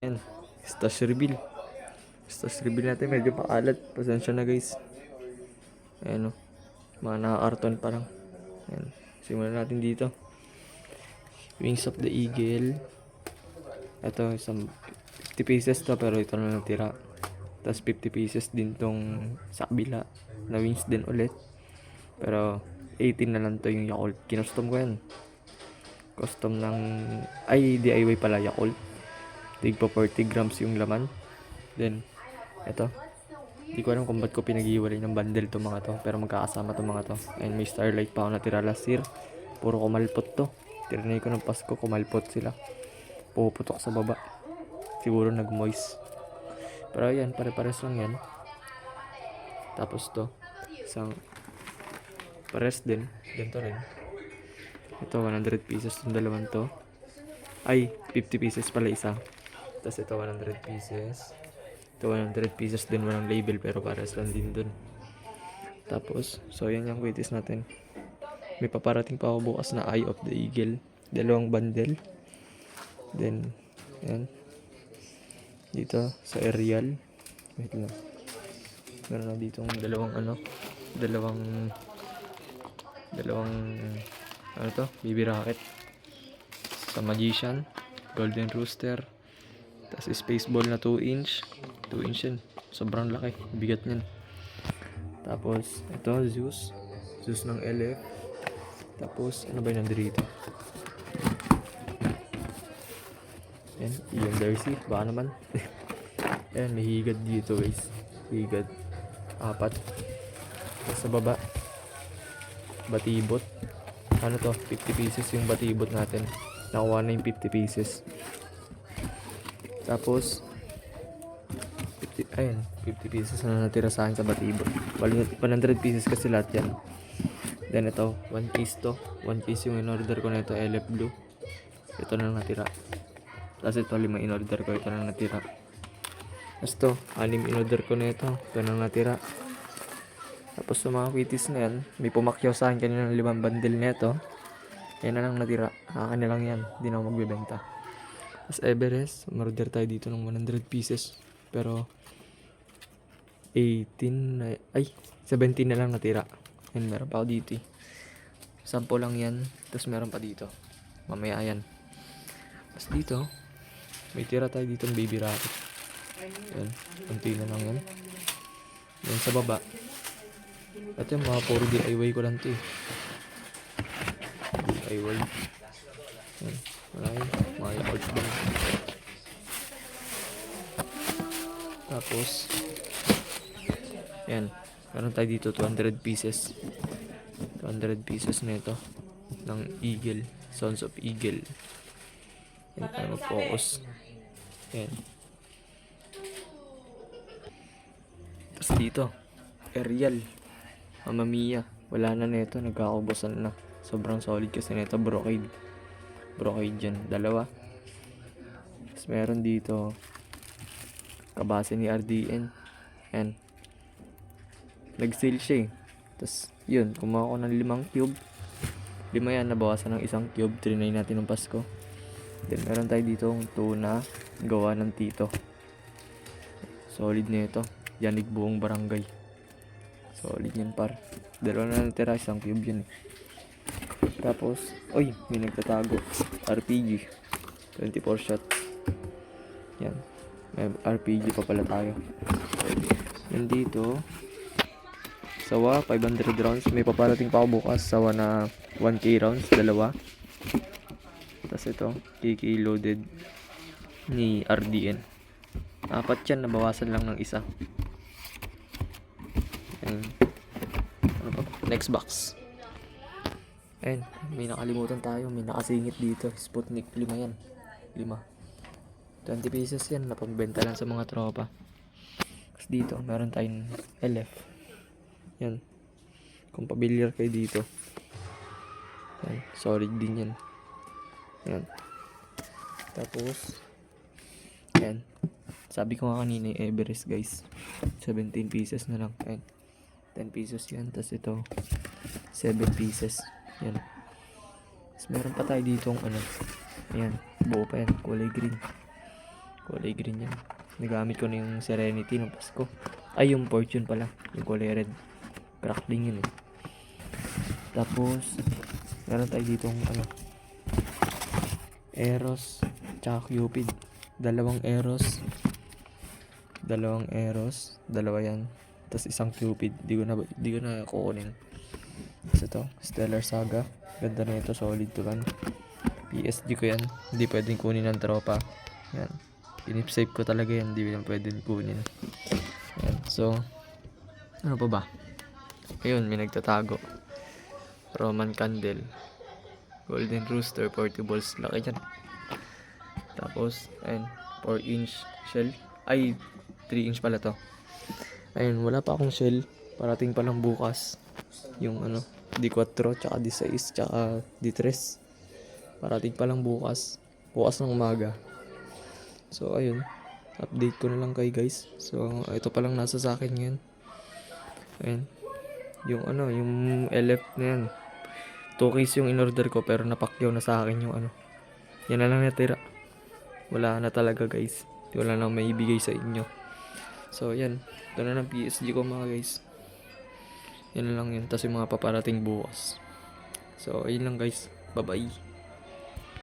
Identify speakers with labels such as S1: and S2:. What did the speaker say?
S1: Yan, stash reveal. Stash reveal natin, medyo pakalat. Pasensya na guys. Ayan o, mga naka-karton pa lang. Ayan, simulan natin dito. Wings of the Eagle. Ito, isang 50 pieces to, pero ito na natira. Tapos 50 pieces din tong sa kabila. Na wings din ulit. Pero 18 na lang to yung Yakult. Kinustom ko yan. Custom ng, ay DIY pala, Yakult. Tigpa 40 grams yung laman. Then, ito. Hindi ko alam kung ba't ko pinag-iwalay ng bundle to mga to. Pero magkakasama to mga to. And may Starlight pa ako natira last year. Puro kumalpot to. Tirinay ko ng Pasko, kumalpot sila. Puputok sa baba. Siguro nag-moist. Pero ayan, pare-pares lang yan. Tapos to. Isang pares din. Ganito rin. Ito, 100 pieces yung dalawang to. Ay, 50 pieces pala isa. Tapos ito 100 pieces. Ito 100 pieces din, walang label pero pares lang din dun. Tapos, so yan yung quitis natin. May paparating pa ako bukas na Eye of the Eagle. Dalawang bundle. Then, yan. Dito sa Arial. Wait lang. Meron na ditong dalawang ano to? Baby Rocket. Sa Magician. Golden Rooster. Tapos Space Ball na 2 inch. 2 inch yun. Sobrang laki. Bigat niyan. Tapos, ito, Zeus. Zeus ng LF. Tapos, ano ba yung nandito? Yan, yung Darcy. Baka naman. Ayan, may higad dito guys. Higad. 4. Tapos sa baba. Batibot. Ano to? 50 pieces yung batibot natin. Nakuha na yung 50 pieces. Tapos 50 pieces na natira sa akin sa batibot. 100 pieces kasi lahat yan. Then ito, 1 piece to. 1 piece yung in-order ko na ito, LF Blue. Ito na natira. Tapos ito, 5 in-order ko. Ito na natira. Tapos to, 6 in-order ko na ito. Ito na natira. Tapos sa mga quitis na yan, may pumakyaw sa akin kanina ng 5 bundle na ito. Yan na lang natira. Akin na lang yan. Hindi na ako magbibenta. As Everest, umorder tayo dito ng 100 pieces. Pero 17 na lang natira. Yan, meron pa ako dito eh. 10 lang yan. Tapos meron pa dito. Mamaya yan. Tapos dito, may tira tayo dito ng Baby Rocket. Yan, kunti na lang yan. Yan sa baba. At yung mga puro DIY ko lang ito eh. DIY. Yan. Mga Yakult din. Tapos yan, meron tayo dito 200 pieces. 200 pieces na ito ng Eagle, Sons of Eagle. Yan tayo mag-focus. Yan. Tapos dito Arial, Mamma Mia. Wala na nito, nagkakaubusan na. Sobrang solid kasi nito, brocade dyan, 2. Tapos meron dito kabase ni RDN. Yan, nag-sale siya eh. Tapos yun, kumuha ko ng 5 cube. 5 yan, nabawasan ng 1 cube. Trinay natin ng Pasko. Then meron tayo dito tuna gawa ng tito. Solid na ito, yanig buong barangay. Solid yan par. 2 na natira, 1 cube yun eh. Tapos, oy, may nagtatago. RPG 24 shot. Yan, may RPG pa pala tayo. Yan dito, sawa 500 rounds. May paparating pa ako bukas, sawa na 1k rounds, 2. Tapos ito, KK loaded ni RDN. 4 yan, nabawasan lang ng 1. Ayan. Ano pa? Next box. Ayan, may nakalimutan tayo. May nakasingit dito, Sputnik 5 yan. 5. 20 pieces yan, napagbenta lang sa mga tropa. Tapos dito, meron tayong LF. Yan, kung pamilyar kayo dito. Yan, solid din yan. Yan. Tapos yan, sabi ko nga kanina yung Everest guys, 17 pieces na lang. Ayan, 10 pieces yan. Tapos ito 7 pieces. Yan. Tapos meron pa tayo dito ayan, buo pa yan, kulay green. kulay green yan. Nagamit ko na yung Serenity ng Pasko. Ay, yung Fortune pala. Yung kulay red. Crack din yun eh. Tapos, meron tayo ditong ano, Eros, tsaka Cupid. Dalawang Eros, dalawa yan. Tapos isang Cupid. Di ko na kukunin. Tapos ito, Stellar Saga. Ganda na ito, solid to run. PSG ko yan. Hindi pwedeng kunin ng tropa. Yan. Inip-save ko talaga yan. Hindi yan pwedeng kunin. Yan. So, ano pa ba? Ayun, may nagtatago. Roman Candle. Golden Rooster, Portables. Laki yan. Tapos, ayun, 4-inch shell. Ay, 3-inch pala to. Ayun, wala pa akong shell. Parating pa lang bukas. Yung ano, D4, tsaka D6, tsaka D3. Parating pa lang bukas. Bukas ng umaga. So, ayun. Update ko na lang kay guys. So, ito pa lang nasa sa akin ngayon. Ayun. Yung ano, yung LF na yan. 2 case yung in-order ko pero napakyaw na sa akin yung ano. Yan na lang natira. Wala na talaga guys. Wala na may ibigay sa inyo. So, yan. Ito na ng PSG ko mga guys. Yan na lang yun. Tapos yung mga paparating bukas. So, ayun lang guys. Bye-bye.